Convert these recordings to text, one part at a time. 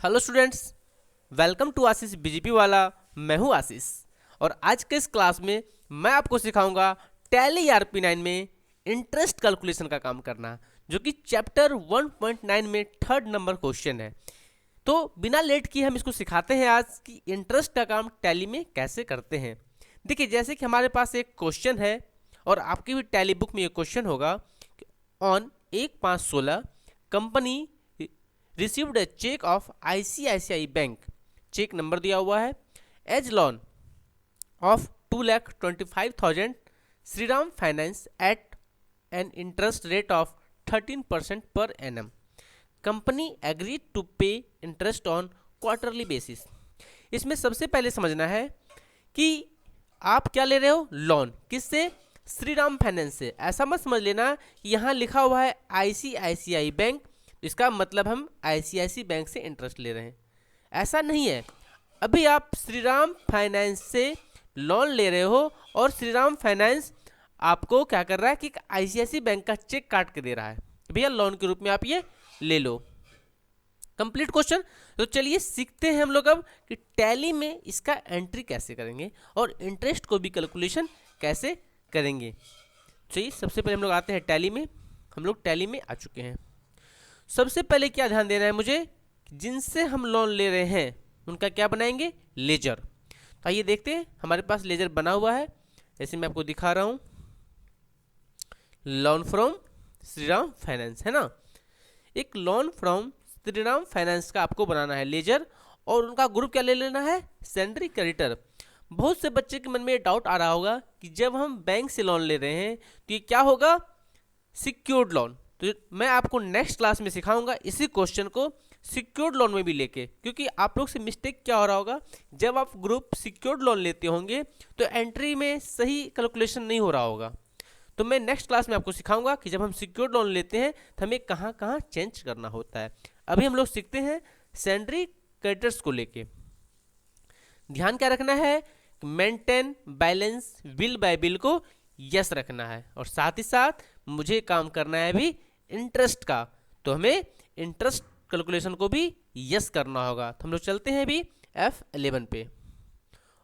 Hello students, welcome to Ashish BGP वाला। मैं हूं आशीष और आज के इस क्लास में मैं आपको सिखाऊंगा टैली आरपी 9 में इंटरेस्ट कैलकुलेशन का काम करना, जो कि चैप्टर 1.9 में थर्ड नंबर क्वेश्चन है। तो बिना लेट किए हम इसको सिखाते हैं आज कि इंटरेस्ट का काम टैली में कैसे करते हैं। देखिए, जैसे कि हमारे पास एक क्वेश्चन है और आपकी भी टैली बुक में ये क्वेश्चन होगा, on 1/5/16 company received a cheque of ICICI bank, cheque number दिया हुआ है, as loan of 2,25,000 Shriram finance at an interest rate of 13% per annum. Company agreed to pay interest on quarterly basis. इसमें सबसे पहले समझना है कि आप क्या ले रहे हो, लोन। किससे? श्रीराम फाइनेंस से। ऐसा मत समझ लेना कि यहाँ लिखा हुआ है आईसीआईसीआई बैंक, इसका मतलब हम आईसीआईसी बैंक से इंटरेस्ट ले रहे हैं। ऐसा नहीं है। अभी आप श्रीराम फाइनेंस से लोन ले रहे हो और श्रीराम फाइनेंस आपको क्या कर रहा है कि आईसीआईसी बैंक का चेक काट के दे रहा है, भैया लोन के रूप में आप ये ले लो। Complete question. तो चलिए सीखते हैं हम लोग अब कि टैली में इसका एंट्री कैसे करेंगे और इंटरेस्ट को भी कैलकुलेशन कैसे करेंगे। चलिए सबसे पहले हम लोग आते हैं टैली में। हम लोग टैली में आ चुके हैं। सबसे पहले क्या ध्यान देना है मुझे, जिनसे हम लोन ले रहे हैं उनका क्या बनाएंगे, लेजर। तो आइए देखते हैं, हमारे पास लेजर बना हुआ है, जैसे मैं आपको दिखा रहा हूं, लोन फ्रॉम श्रीराम फाइनेंस, है ना। एक लोन फ्रॉम श्रीराम फाइनेंस का आपको बनाना है लेजर, और उनका ग्रुप क्या ले लेना है, सैलरी क्रेडिटर। बहुत से बच्चे के मन में ये डाउट आ रहा होगा कि जब हम बैंक से लोन ले रहे हैं तो ये क्या होगा, सिक्योर्ड लोन। तो मैं आपको नेक्स्ट क्लास में सिखाऊंगा इसी क्वेश्चन को सिक्योर्ड लोन में भी लेके, क्योंकि आप लोग से मिस्टेक क्या हो रहा होगा, जब आप ग्रुप सिक्योर्ड लोन लेते होंगे तो एंट्री में सही कैलकुलेशन नहीं हो रहा होगा। तो मैं नेक्स्ट क्लास में आपको सिखाऊंगा कि जब हम सिक्योर्ड लोन लेते हैं तो हमें कहाँ कहाँ चेंज करना होता है। अभी हम लोग सीखते हैं सैलरी क्रेडिटर्स को लेके। ध्यान क्या रखना है, maintain balance bill bye bill को यस रखना है, और साथ ही साथ मुझे काम करना है भी इंटरेस्ट का, तो हमें इंटरेस्ट कैलकुलेशन को भी यस करना होगा। तो हम लोग चलते हैं भी F11 पे,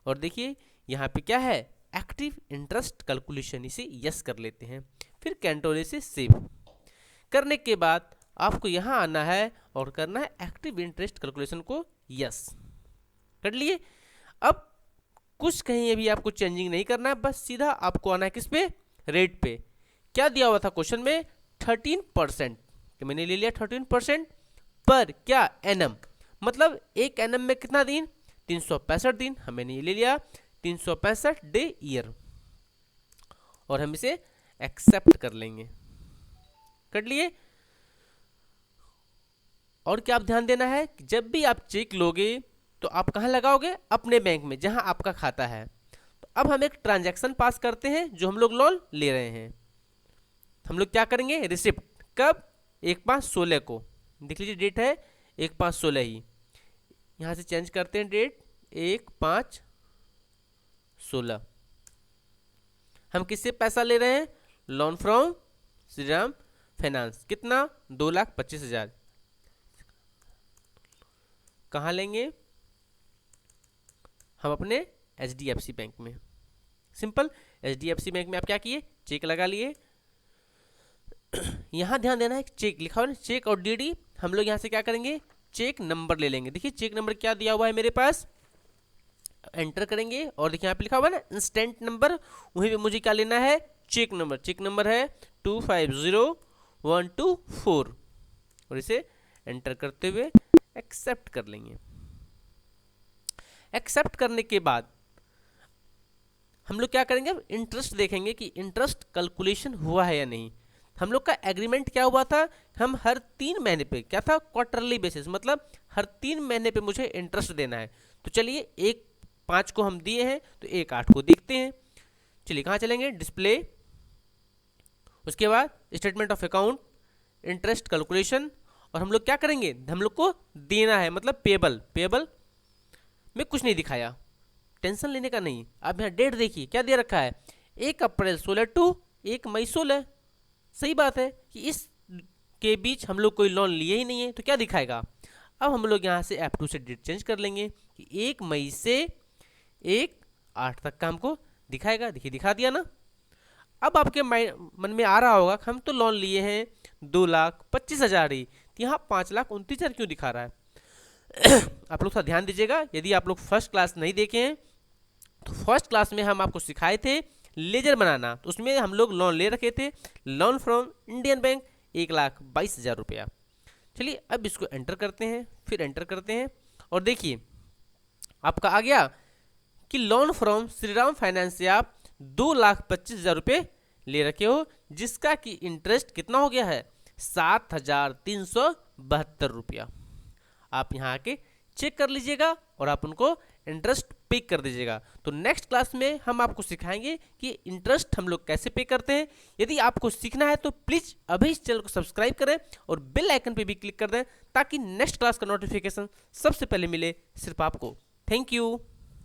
और देखिए यहाँ पे क्या है, एक्टिव इंटरेस्ट कैलकुलेशन, इसे यस कर लेते हैं। फिर कंट्रोल से सेव करने के बाद आपको यहाँ आना है और करना है एक्टिव इंटरेस्ट कैलकुलेशन को यस कर लिए। अब कुछ कहीं अभी आपको चेंजिंग नहीं करना है, बस सीधा आपको आना है किस पे, रेट पे। क्या दिया हुआ था क्वेश्चन में, 13%, तो मैंने ले लिया 13% पर क्या एनम, मतलब एक एनम में कितना दिन, 365 दिन, हमने ये ले लिया 365 डे ईयर, और हम इसे एक्सेप्ट कर लेंगे। कर लिए। और क्या आप ध्यान देना है कि जब भी आप चेक लोगे तो आप कहाँ लगाओगे, अपने बैंक में जहां आपका खाता है। तो अब हम एक ट्रांजैक्शन पास करते हैं जो हम लोग लोन ले रहे हैं। हम लोग क्या करेंगे, रिसिप्ट कब, 1/5/16 को, देख लीजिए डेट है 1/5/16 ही, यहाँ से चेंज करते हैं डेट 1/5/16। हम किससे पैसा ले रहे हैं, लोन फ्रॉम श्रीराम फाइनेंस, कितना, 2,25,000। कहाँ लेंगे, हम अपने HDFC बैंक में। सिंपल, HDFC बैंक में आप क्या किए, चेक लगा लिए। यहाँ ध्यान देना है, चेक लिखा हुआ है, चेक और डीडी, हम लोग यहाँ से क्या करेंगे, चेक नंबर ले लेंगे। देखिए चेक नंबर क्या दिया हुआ है मेरे पास, एंटर करेंगे, और देखिए यहाँ पे लिखा हुआ है ना इंस्टेंट नंबर, वहीं पे मुझे क्या लेना है, चेक नंबर। चेक नंबर है 250124, और इसे एंटर करते हुए एक्सेप्ट कर लेंगे। एक्सेप्ट करने के बाद हम लोग क्या करेंगे, अब इंटरेस्ट देखेंगे कि इंटरेस्ट कैलकुलेशन हुआ है या नहीं। हम लोग का एग्रीमेंट क्या हुआ था, हम हर 3 महीने पे, क्या था, क्वार्टरली बेसिस, मतलब हर 3 महीने पे मुझे इंटरेस्ट देना है। तो चलिए 1/5 को हम दिए हैं, तो 1/8 को देखते हैं। चलिए कहाँ चलेंगे, डिस्प्ले, उसके बाद statement of account, interest calculation, और हम लोग क्या करेंगे, हम लोग को देना है, मतलब पेबल। पेबल में कुछ नहीं दिखाया, टेंशन लेने का नहीं। अब यहाँ डेट देखिए क्या दे रखा है, 1 अप्रैल 16 टू 1 मई 16। सही बात है कि इस के बीच हम लोग कोई लोन लिए ही नहीं है, तो क्या दिखाएगा, अब हम लोग यहाँ से F2 से डेट चेंज कर लेंगे कि 1 मई से 1/8 तक का हमको दिखाएगा। देखिए दिखा दिया ना। अब आपके मन में आ रहा होगा हम तो लोन लिए हैं 2,25,000 ही, तो यहाँ 5,29,000 क्यों दिखा रहा है। आप लोग थोड़ा ध्यान दीजिएगा। यदि आप लोग फर्स्ट क्लास नहीं देखे हैं तो फर्स्ट क्लास में हम आपको सिखाए थे लेजर बनाना, तो उसमें हम लोग लोन ले रखे थे, लोन फ्रॉम इंडियन बैंक 1,22,000 रुपया। चलिए अब इसको एंटर करते हैं, फिर एंटर करते हैं और देखिए आपका आ गया कि लोन फ्रॉम श्रीराम फाइनेंस से आप 2,25,000 रुपये ले रखे हो, जिसका कि इंटरेस्ट कितना हो गया है 7,372 रुपया। आप यहाँ आके चेक कर लीजिएगा और आप उनको इंटरेस्ट पे कर दीजिएगा। तो नेक्स्ट क्लास में हम आपको सिखाएंगे कि इंटरेस्ट हम लोग कैसे पे करते हैं। यदि आपको सीखना है तो प्लीज़ अभी इस चैनल को सब्सक्राइब करें और बेल आइकन पे भी क्लिक कर दें ताकि नेक्स्ट क्लास का नोटिफिकेशन सबसे पहले मिले सिर्फ आपको। Thank you.